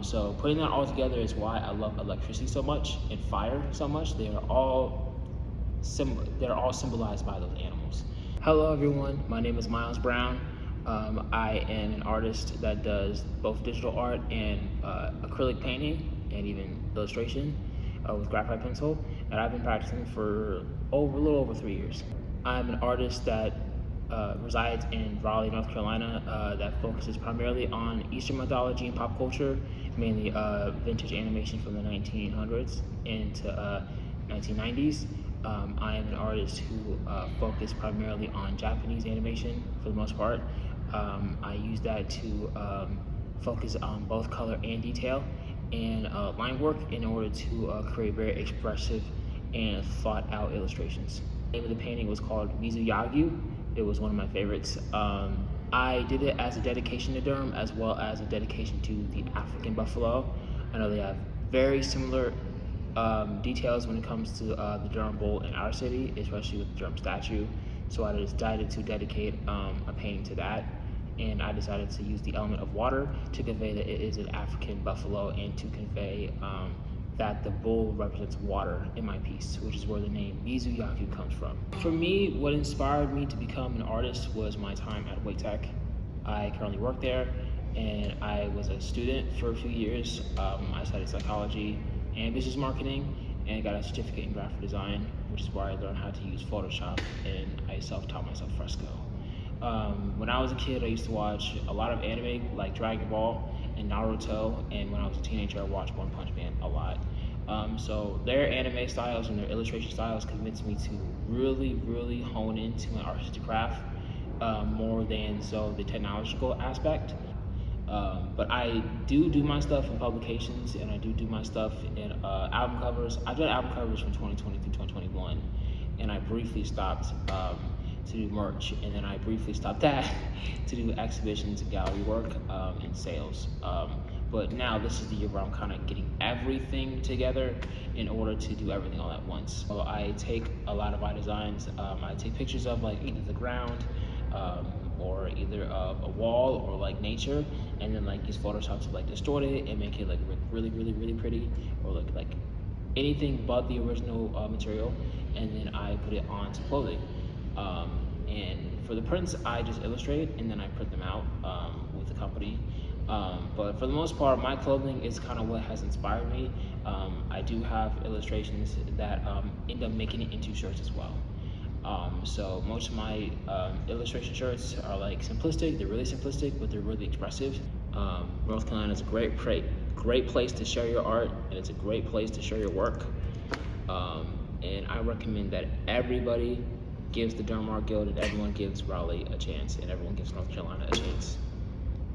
So putting that all together is why I love electricity so much and fire so much. They're all symbolized by those animals. Hello everyone, my name is Myles Brown. I am an artist that does both digital art and acrylic painting and even illustration with graphite pencil, and I've been practicing for a little over 3 years. I'm an artist that resides in Raleigh, North Carolina, that focuses primarily on Eastern mythology and pop culture, mainly vintage animation from the 1900s into 1990s. I am an artist who focuses primarily on Japanese animation for the most part. I use that to focus on both color and detail and line work in order to create very expressive and thought out illustrations. The name of the painting was called Mizu. It was one of my favorites. I did it as a dedication to Durham as well as a dedication to the African buffalo. I know they have very similar details when it comes to the Durham bull in our city, especially with the Durham statue. So I decided to dedicate a painting to that, and I decided to use the element of water to convey that it is an African buffalo and to convey that the bull represents water in my piece, which is where the name Mizu comes from. For me, what inspired me to become an artist was my time at Wake Tech. I currently work there, and I was a student for a few years. I studied psychology and business marketing and got a certificate in graphic design, which is where I learned how to use Photoshop, and I self-taught myself Fresco. When I was a kid, I used to watch a lot of anime like Dragon Ball and Naruto, and when I was a teenager, I watched One Punch Man a lot. So their anime styles and their illustration styles convinced me to really hone into my artistic craft more than so the technological aspect. But I do my stuff in publications, and I do my stuff in album covers. I've done album covers from 2020 through 2021, and I briefly stopped to do merch, and then I briefly stopped that to do exhibitions, gallery work, and sales. But now this is the year where I'm kind of getting everything together in order to do everything all at once. So I take a lot of my designs, I take pictures of like either the ground, or either a wall or like nature, and then like use Photoshop to like distort it and make it like really pretty, or like anything but the original material, and then I put it onto clothing. And for the prints, I just illustrate and then I print them out with the company. But for the most part, my clothing is kind of what has inspired me. I do have illustrations that end up making it into shirts as well. So most of my illustration shirts are like simplistic. They're really simplistic, but they're really expressive. North Carolina is a great place to share your art, and it's a great place to share your work. And I recommend that everybody gives the Durham Art Guild, and everyone gives Raleigh a chance, and everyone gives North Carolina a chance.